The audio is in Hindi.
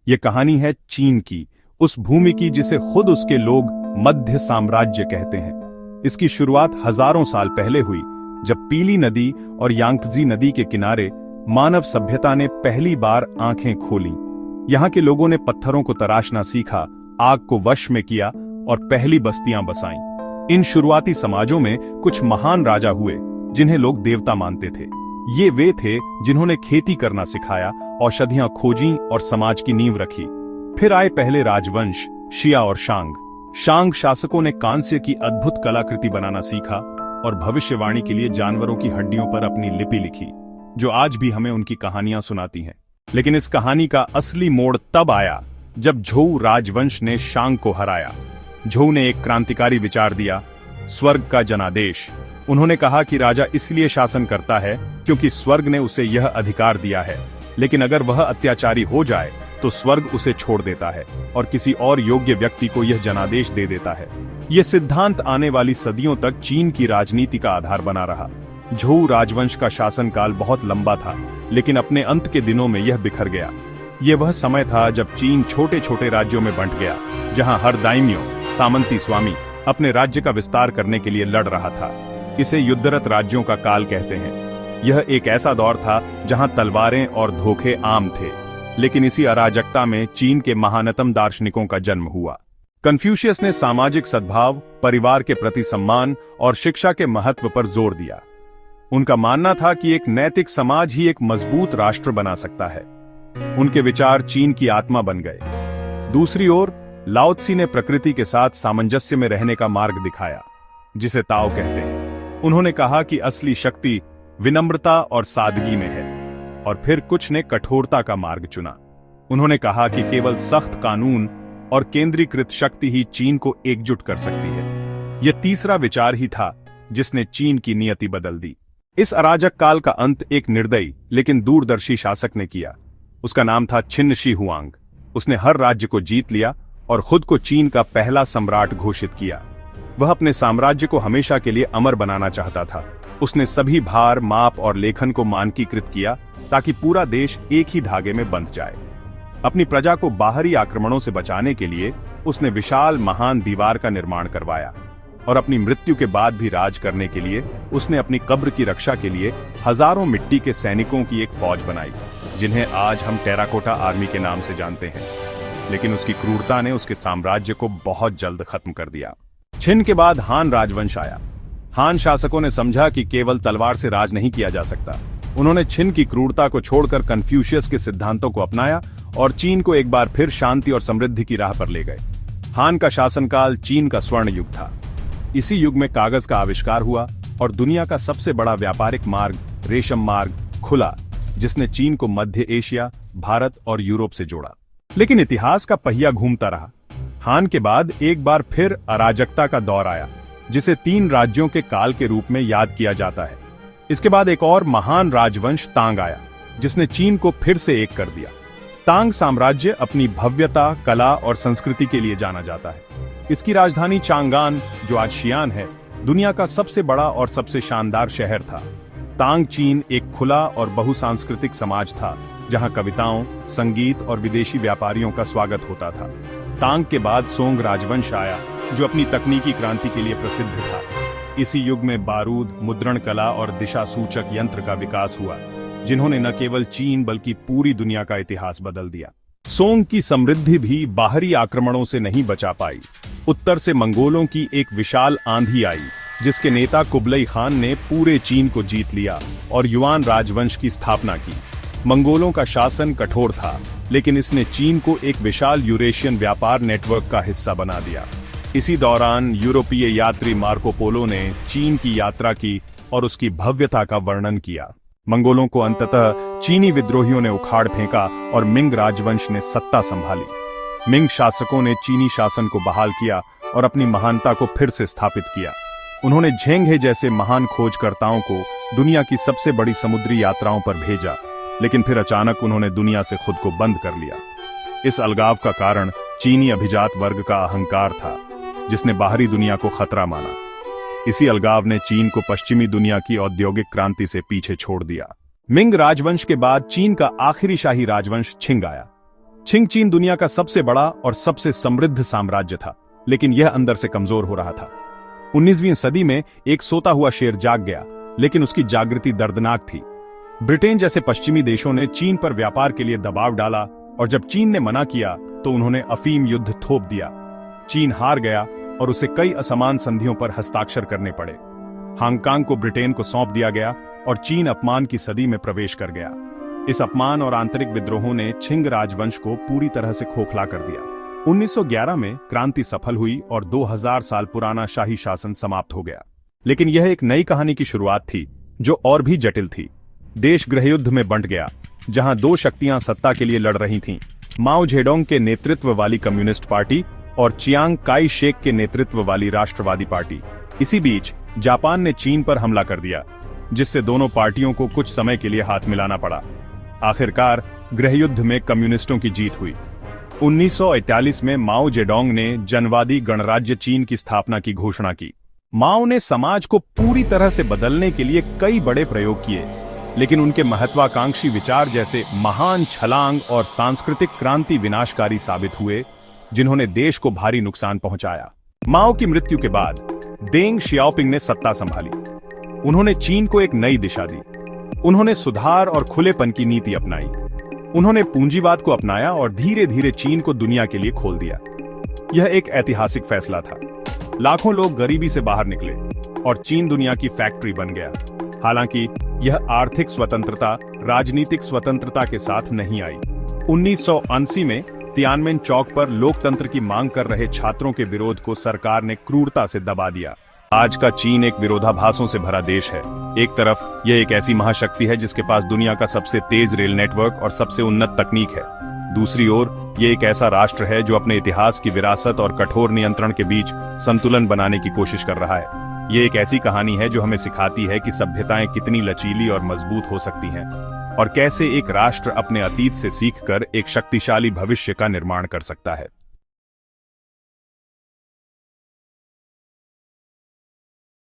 ये कहानी है चीन की, उस भूमि की जिसे खुद उसके लोग मध्य साम्राज्य कहते हैं। इसकी शुरुआत हजारों साल पहले हुई, जब पीली नदी और यांगत्जी नदी के किनारे मानव सभ्यता ने पहली बार आंखें खोलीं। यहाँ के लोगों ने पत्थरों को तराशना सीखा, आग को वश में किया और पहली बस्तियां बसाईं। इन शुरुआती समाजों में कुछ महान राजा हुए, जिन्हें लोग देवता मानते थे। ये वे थे जिन्होंने खेती करना सिखाया, औषधियां खोजीं और समाज की नींव रखी। फिर आए पहले राजवंश शिया और शांग। शांग शासकों ने कांस्य की अद्भुत कलाकृति बनाना सीखा और भविष्यवाणी के लिए जानवरों की हड्डियों पर अपनी लिपि लिखी, जो आज भी हमें उनकी कहानियां सुनाती हैं। लेकिन इस कहानी का असली मोड़ तब आया जब झोउ राजवंश ने शांग को हराया। झोउ ने एक क्रांतिकारी विचार दिया, स्वर्ग का जनादेश। उन्होंने कहा कि राजा इसलिए शासन करता है क्योंकि स्वर्ग ने उसे यह अधिकार दिया है, लेकिन अगर वह अत्याचारी हो जाए तो स्वर्ग उसे छोड़ देता है और किसी और योग्य व्यक्ति को यह जनादेश दे देता है। यह सिद्धांत आने वाली सदियों तक चीन की राजनीति का आधार बना रहा। झोउ राजवंश का शासनकाल बहुत लंबा था, लेकिन अपने अंत के दिनों में यह बिखर गया। यह वह समय था जब चीन छोटे छोटे राज्यों में बंट गया, जहां हर दाइम्यो, सामंती स्वामी अपने राज्य का विस्तार करने के लिए लड़ रहा था। इसे युद्धरत राज्यों का काल कहते हैं। यह एक ऐसा दौर था जहां तलवारें और धोखे आम थे, लेकिन इसी अराजकता में चीन के महानतम दार्शनिकों का जन्म हुआ। कन्फ्यूशियस ने सामाजिक सद्भाव, परिवार के प्रति सम्मान और शिक्षा के महत्व पर जोर दिया। उनका मानना था कि एक नैतिक समाज ही एक मजबूत राष्ट्र बना सकता है। उनके विचार चीन की आत्मा बन गए। दूसरी ओर लाओ त्से ने प्रकृति के साथ सामंजस्य में रहने का मार्ग दिखाया, जिसे ताओ कहते हैं। उन्होंने कहा कि असली शक्ति विनम्रता और सादगी में है, और फिर कुछ ने कठोरता का मार्ग चुना। उन्होंने कहा कि केवल सख्त कानून और केंद्रीकृत शक्ति ही चीन को एकजुट कर सकती है। यह तीसरा विचार ही था जिसने चीन की नियति बदल दी। इस अराजक काल का अंत एक निर्दयी लेकिन दूरदर्शी शासक ने किया। उसका नाम था छिन्न शी हुआंग। उसने हर राज्य को जीत लिया और खुद को चीन का पहला सम्राट घोषित किया। वह अपने साम्राज्य को हमेशा के लिए अमर बनाना चाहता था। उसने सभी भार, माप और लेखन को मानकीकृत किया ताकि पूरा देश एक ही धागे में बंध जाए। अपनी प्रजा को बाहरी आक्रमणों से बचाने के लिए उसने विशाल महान दीवार का निर्माण करवाया, और अपनी मृत्यु के बाद भी राज करने के लिए उसने अपनी कब्र की रक्षा के लिए हजारों मिट्टी के सैनिकों की एक फौज बनाई, जिन्हें आज हम टेराकोटा आर्मी के नाम से जानते हैं। लेकिन उसकी क्रूरता ने उसके साम्राज्य को बहुत जल्द खत्म कर दिया। छिन के बाद हान राजवंश आया। हान शासकों ने समझा कि केवल तलवार से राज नहीं किया जा सकता। उन्होंने छिन की क्रूरता को छोड़कर कन्फ्यूशियस के सिद्धांतों को अपनाया और चीन को एक बार फिर शांति और समृद्धि की राह पर ले गए। हान का शासनकाल चीन का स्वर्ण युग था। इसी युग में कागज का आविष्कार हुआ और दुनिया का सबसे बड़ा व्यापारिक मार्ग, रेशम मार्ग, खुला, जिसने चीन को मध्य एशिया, भारत और यूरोप से जोड़ा। लेकिन इतिहास का पहिया घूमता रहा। हान के बाद एक बार फिर अराजकता का दौर आया, जिसे 3 राज्यों के काल के रूप में याद किया जाता है। इसके बाद एक और महान राजवंश तांग आया, जिसने चीन को फिर से एक कर दिया। तांग साम्राज्य अपनी भव्यता, कला और संस्कृति के लिए जाना जाता है। इसकी राजधानी चांगान, जो आज शियान है, दुनिया का सबसे बड़ा और सबसे शानदार शहर था। तांग चीन एक खुला और बहुसांस्कृतिक समाज था, जहां कविताओं, संगीत और विदेशी व्यापारियों का स्वागत होता था। तांग के बाद सोंग राजवंश आया, जो अपनी तकनीकी क्रांति के लिए प्रसिद्ध था। इसी युग में बारूद, मुद्रण कला और दिशा सूचक यंत्र का विकास हुआ, जिन्होंने न केवल चीन बल्कि पूरी दुनिया का इतिहास बदल दिया। सोंग की समृद्धि भी बाहरी आक्रमणों से नहीं बचा पाई। उत्तर से मंगोलों की एक विशाल आंधी आई, जिसके नेता कुबलई खान ने पूरे चीन को जीत लिया और युआन राजवंश की स्थापना की। मंगोलों का शासन कठोर था, लेकिन इसने चीन को एक विशाल यूरेशियन व्यापार नेटवर्क का हिस्सा बना दिया। इसी दौरान यूरोपीय यात्री मार्को पोलो ने चीन की यात्रा की और उसकी भव्यता का वर्णन किया। मंगोलों को अंततः चीनी विद्रोहियों ने उखाड़ फेंका और मिंग राजवंश ने सत्ता संभाली। मिंग शासकों ने चीनी शासन को बहाल किया और अपनी महानता को फिर से स्थापित किया। उन्होंने झेंग हे जैसे महान खोजकर्ताओं को दुनिया की सबसे बड़ी समुद्री यात्राओं पर भेजा, लेकिन फिर अचानक उन्होंने दुनिया से खुद को बंद कर लिया। इस अलगाव का कारण चीनी अभिजात वर्ग का अहंकार था, जिसने बाहरी दुनिया को खतरा माना। इसी अलगाव ने चीन को पश्चिमी दुनिया की औद्योगिक क्रांति से पीछे छोड़ दिया। मिंग राजवंश के बाद चीन का आखिरी शाही राजवंश छिंग आया। छिंग चीन दुनिया का सबसे बड़ा और सबसे समृद्ध साम्राज्य था, लेकिन यह अंदर से कमजोर हो रहा था। 19वीं सदी में एक सोता हुआ शेर जाग गया, लेकिन उसकी जागृति दर्दनाक थी। ब्रिटेन जैसे पश्चिमी देशों ने चीन पर व्यापार के लिए दबाव डाला, और जब चीन ने मना किया तो उन्होंने अफीम युद्ध थोप दिया। चीन हार गया और उसे कई असमान संधियों पर हस्ताक्षर करने पड़े। हांगकांग को ब्रिटेन को सौंप दिया गया और चीन अपमान की सदी में प्रवेश कर गया। इस अपमान और आंतरिक विद्रोहों ने छिंग राजवंश को पूरी तरह से खोखला कर दिया। 1911 में क्रांति सफल हुई और 2000 साल पुराना शाही शासन समाप्त हो गया। लेकिन यह एक नई कहानी की शुरुआत थी, जो और भी जटिल थी। देश गृहयुद्ध में बंट गया, जहां दो शक्तियां सत्ता के लिए लड़ रही थीं, माओ जेडोंग के नेतृत्व वाली कम्युनिस्ट पार्टी और चियांग काई शेक के नेतृत्व वाली राष्ट्रवादी पार्टी। इसी बीच जापान ने चीन पर हमला कर दिया, जिससे दोनों पार्टियों को कुछ समय के लिए हाथ मिलाना पड़ा। आखिरकार गृहयुद्ध में कम्युनिस्टों की जीत हुई। 1941 में माओ जेडोंग ने जनवादी गणराज्य चीन की स्थापना की घोषणा की। माओ ने समाज को पूरी तरह से बदलने के लिए कई बड़े प्रयोग किए, लेकिन उनके महत्वाकांक्षी विचार जैसे महान छलांग और सांस्कृतिक क्रांति विनाशकारी साबित हुए, जिन्होंने देश को भारी नुकसान पहुंचाया। माओ की मृत्यु के बाद देंग शियाओपिंग ने सत्ता संभाली। उन्होंने चीन को एक नई दिशा दी। उन्होंने सुधार और खुलेपन की नीति अपनाई। उन्होंने पूंजीवाद को अपनाया और धीरे धीरे चीन को दुनिया के लिए खोल दिया। यह एक ऐतिहासिक फैसला था। लाखों लोग गरीबी से बाहर निकले और चीन दुनिया की फैक्ट्री बन गया। हालांकि यह आर्थिक स्वतंत्रता राजनीतिक स्वतंत्रता के साथ नहीं आई। 1980 में तियानमेन चौक पर लोकतंत्र की मांग कर रहे छात्रों के विरोध को सरकार ने क्रूरता से दबा दिया। आज का चीन एक विरोधाभासों से भरा देश है। एक तरफ यह एक ऐसी महाशक्ति है जिसके पास दुनिया का सबसे तेज रेल नेटवर्क और सबसे उन्नत तकनीक है। दूसरी ओर यह एक ऐसा राष्ट्र है जो अपने इतिहास की विरासत और कठोर नियंत्रण के बीच संतुलन बनाने की कोशिश कर रहा है। ये एक ऐसी कहानी है जो हमें सिखाती है कि सभ्यताएं कितनी लचीली और मजबूत हो सकती हैं, और कैसे एक राष्ट्र अपने अतीत से सीखकर एक शक्तिशाली भविष्य का निर्माण कर सकता है।